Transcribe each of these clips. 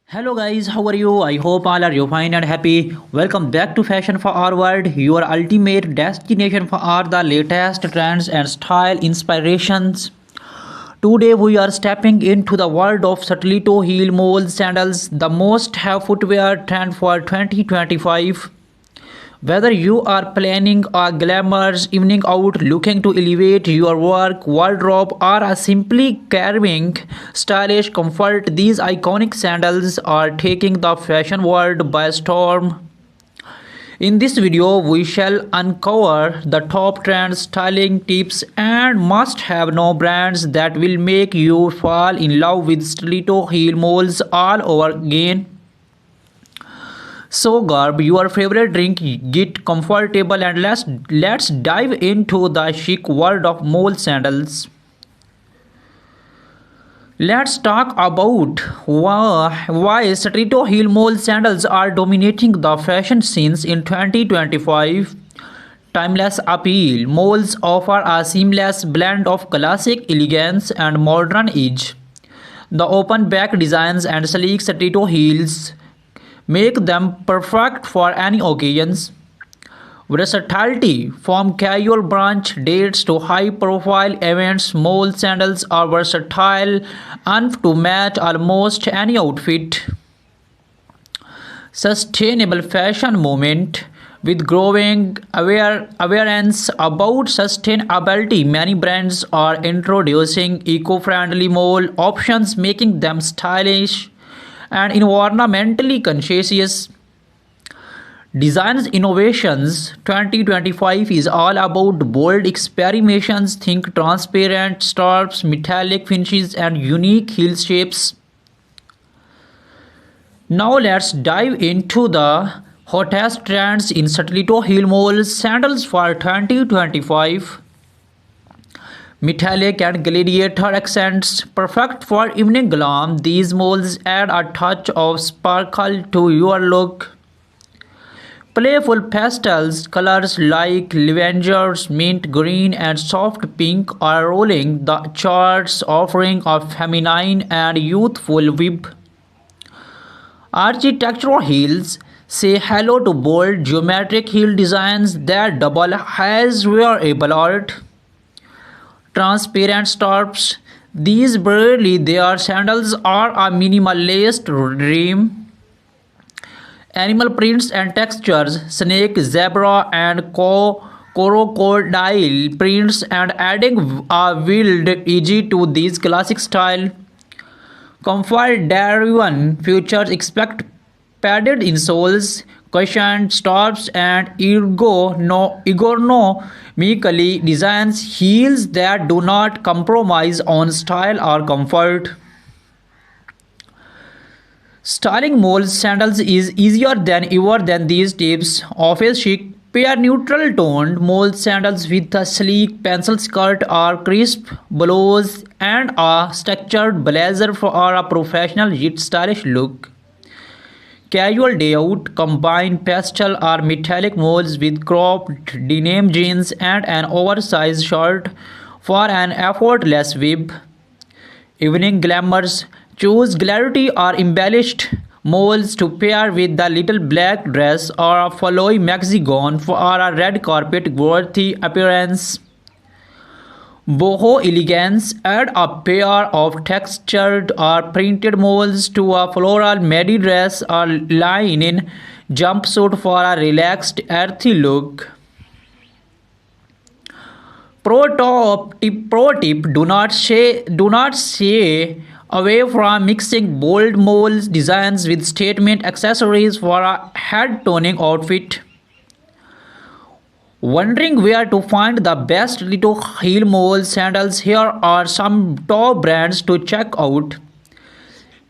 Hello guys, how are you? I hope all are you fine and happy. Welcome back to Fashion for Our World, your ultimate destination for all the latest trends and style inspirations. Today we are stepping into the world of Satellito heel mole sandals, the most have footwear trend for 2025. Whether you are planning a glamorous evening out, looking to elevate your work wardrobe, or are simply carving stylish comfort, these iconic sandals are taking the fashion world by storm. In this video, we shall uncover the top trends, styling tips, and must-have no brands that will make you fall in love with stiletto heel moles all over again. So grab your favorite drink, get comfortable, and let's dive into the chic world of mole sandals. Let's talk about why Streeto heel mole sandals are dominating the fashion scenes in 2025. Timeless appeal. Moles offer a seamless blend of classic elegance and modern edge. The open back designs and sleek Streeto heels make them perfect for any occasions. Versatility. From casual brunch dates to high profile events, mole sandals are versatile enough to match almost any outfit. Sustainable fashion movement. With growing awareness about sustainability, many brands are introducing eco-friendly mole options, making them stylish and environmentally conscious. Designs innovations 2025 is all about bold experimentations. Think transparent straps, metallic finishes, and unique heel shapes. Now let's dive into the hottest trends in stiletto heel mole sandals for 2025. Metallic and gladiator accents, perfect for evening glam. These molds add a touch of sparkle to your look. Playful pastels colors like lavender, mint green, and soft pink are rolling the charts, offering a feminine and youthful vibe. Architectural heels say hello to bold geometric heel designs that double as wearable art. Transparent straps. These barely their sandals are a minimalist dream. Animal prints and textures, snake, zebra, and crocodile prints, and adding a wild edge to these classic style. Comfort driven features expect padded insoles, cushioned straps, and ergonomically designed heels that do not compromise on style or comfort. Styling mole sandals is easier than ever than these tips. Office chic. Pair neutral toned mole sandals with a sleek pencil skirt or crisp blouse and a structured blazer for a professional yet stylish look. Casual day out. Combine pastel or metallic molds with cropped denim jeans and an oversized shirt for an effortless vibe. Evening glamours. Choose glittery or embellished molds to pair with the little black dress or a flowy maxi gown for a red carpet worthy appearance. Boho elegance. Add a pair of textured or printed molds to a floral midi dress or linen jumpsuit for a relaxed, earthy look. Pro tip: do not shy away from mixing bold mold designs with statement accessories for a head toning outfit. Wondering where to find the best little heel mole sandals? Here are some top brands to check out.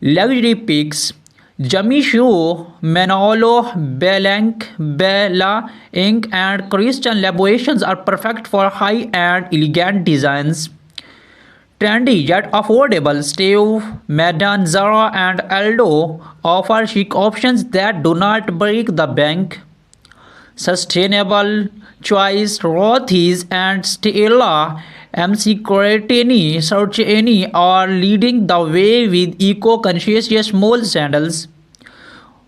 Luxury picks. Jimmy Choo, Manolo Blahnik, Bella Inc. and Christian Louboutin are perfect for high-end elegant designs. Trendy yet affordable. Steve Madden, Zara, and Aldo offer chic options that do not break the bank. Sustainable choice. Rothy's and Stella MC Sarcheni are leading the way with eco-conscious mole sandals.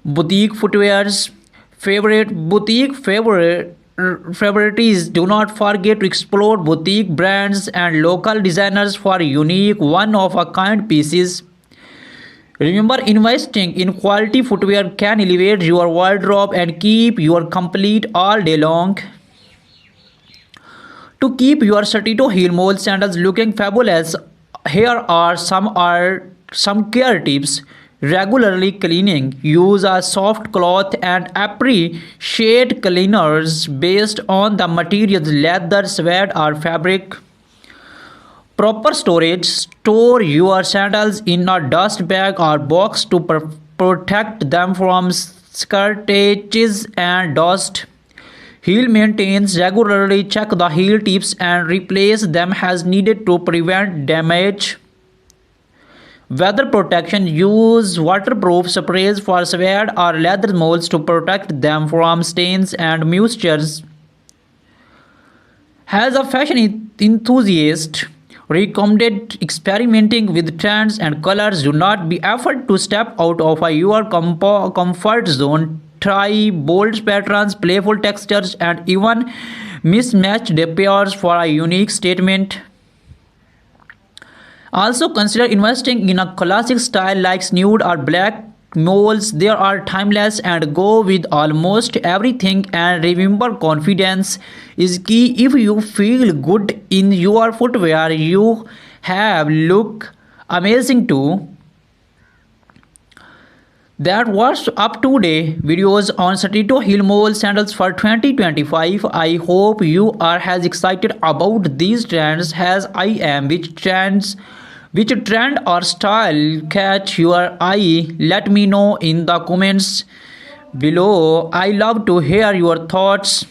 Boutique footwear's favorite favorites. Do not forget to explore boutique brands and local designers for unique one-of-a-kind pieces. Remember, investing in quality footwear can elevate your wardrobe and keep you complete all day long. To keep your Satito heel mole sandals looking fabulous, here are some care tips. Regularly cleaning. Use a soft cloth and appreciate cleaners based on the materials leather, sweat, or fabric. Proper storage. Store your sandals in a dust bag or box to protect them from scratches and dust. Heel maintains. Regularly check the heel tips and replace them as needed to prevent damage. Weather protection. Use waterproof sprays for suede or leather molds to protect them from stains and moistures. As a fashion enthusiast, recommended experimenting with trends and colors. Do not be afraid to step out of your comfort zone. Try bold patterns, playful textures, and even mismatched pairs for a unique statement. Also consider investing in a classic style like nude or black moles. They are timeless and go with almost everything. And remember, confidence is key. If you feel good in your footwear, you have look amazing too. That was up today videos on Satito Heel Mole sandals for 2025. I hope you are as excited about these trends as I am. Which trend or style catch your eye? Let me know in the comments below. I love to hear your thoughts.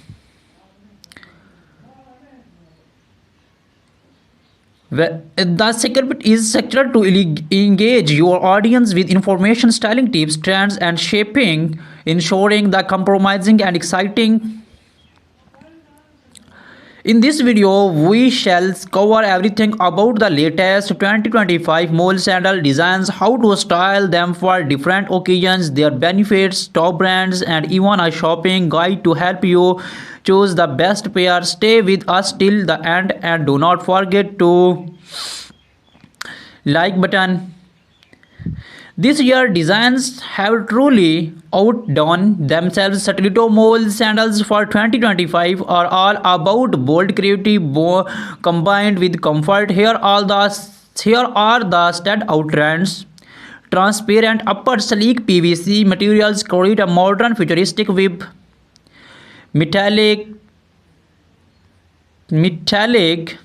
The secret is sector to engage your audience with information, styling tips, trends, and shaping, ensuring the compromising and exciting. In this video, we shall cover everything about the latest 2025 mole sandal designs, how to style them for different occasions, their benefits, top brands, and even a shopping guide to help you choose the best pair. Stay with us till the end and do not forget to like button. This year designs have truly outdone themselves. Satellito Mole sandals for 2025 are all about bold creativity combined with comfort. Here are the standout trends. Transparent upper, sleek PVC materials create a modern futuristic web. Metallic metallic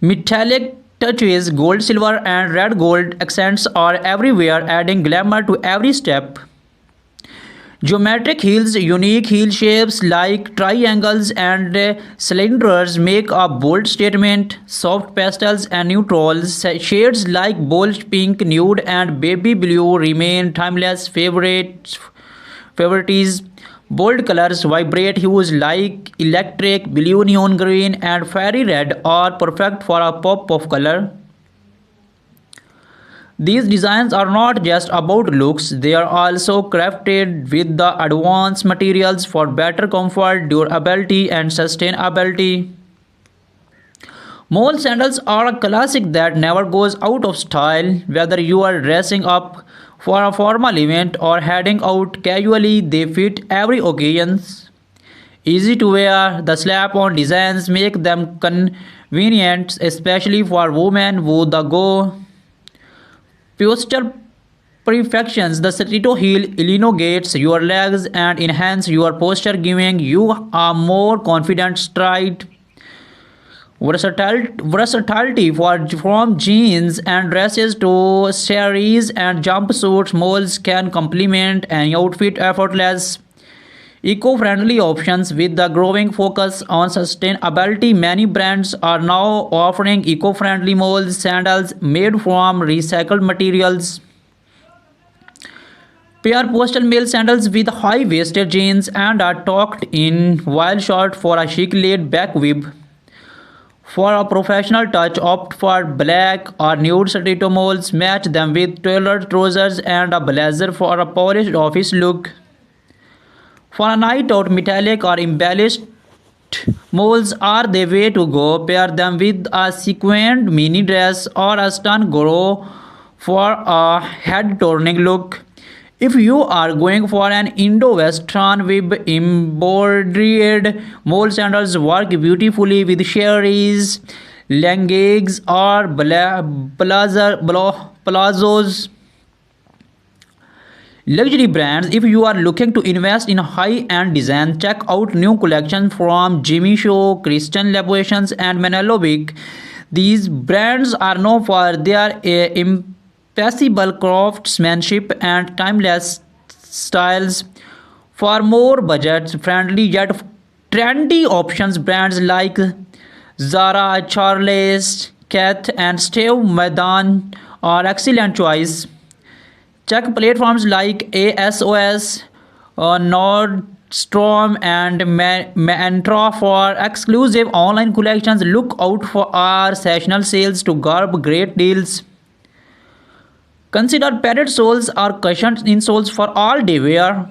Metallic touches, gold, silver, and red gold accents are everywhere, adding glamour to every step. Geometric heels, unique heel shapes like triangles and cylinders make a bold statement. Soft pastels and neutrals, shades like bold pink, nude, and baby blue remain timeless favorites. Bold colors, vibrant hues like electric blue, neon green, and fairy red are perfect for a pop of color. These designs are not just about looks, they are also crafted with the advanced materials for better comfort, durability, and sustainability. Mole sandals are a classic that never goes out of style. Whether you are dressing up for a formal event or heading out casually, they fit every occasion. Easy to wear, the slap-on designs make them convenient, especially for women who the go posture perfections. The Satito heel elongates your legs and enhance your posture, giving you a more confident stride. Versatility from jeans and dresses to saris and jumpsuits, moles can complement an outfit effortless. Eco-friendly options. With the growing focus on sustainability, many brands are now offering eco-friendly mole sandals made from recycled materials. Pair postal male sandals with high-waisted jeans and are tucked in while short for a chic laid-back web. For a professional touch, opt for black or nude stiletto moles. Match them with tailored trousers and a blazer for a polished office look. For a night out, metallic or embellished moles are the way to go. Pair them with a sequined mini dress or a stun glow for a head-turning look. If you are going for an Indo-Western with embroidered mole sandals, work beautifully with cherries, leggings, or palazzos. Luxury brands. If you are looking to invest in high-end design, check out new collections from Jimmy Choo, Christian Louboutin, and Manolo Blahnik. These brands are known for their impeccable craftsmanship and timeless styles. For more budget-friendly yet trendy options, brands like Zara, Charles, Kath, and Steve Madden are excellent choice. Check platforms like ASOS, Nordstrom, and Mantra for exclusive online collections. Look out for our seasonal sales to grab great deals. Consider padded soles or cushioned insoles for all day wear.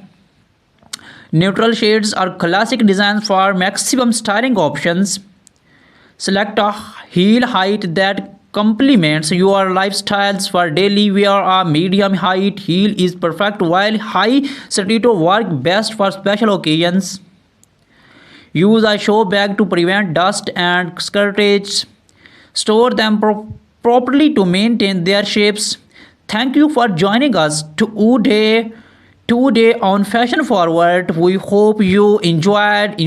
Neutral shades are classic designs for maximum styling options. Select a heel height that complements your lifestyles. For daily wear, a medium height heel is perfect, while high stiletto work best for special occasions. Use a show bag to prevent dust and scratches. Store them properly to maintain their shapes. Thank you for joining us today on Fashion Forward. We hope you enjoyed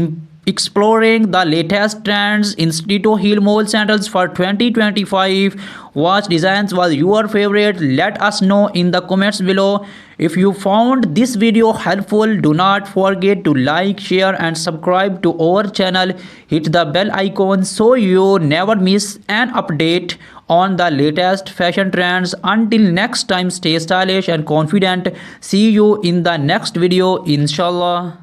exploring the latest trends in stiletto heel mole sandals for 2025. What designs was your favorite? Let us know in the comments below. If you found this video helpful, do not forget to like, share, and subscribe to our channel. Hit the bell icon so you never miss an update on the latest fashion trends. Until next time, stay stylish and confident. See you in the next video, inshallah.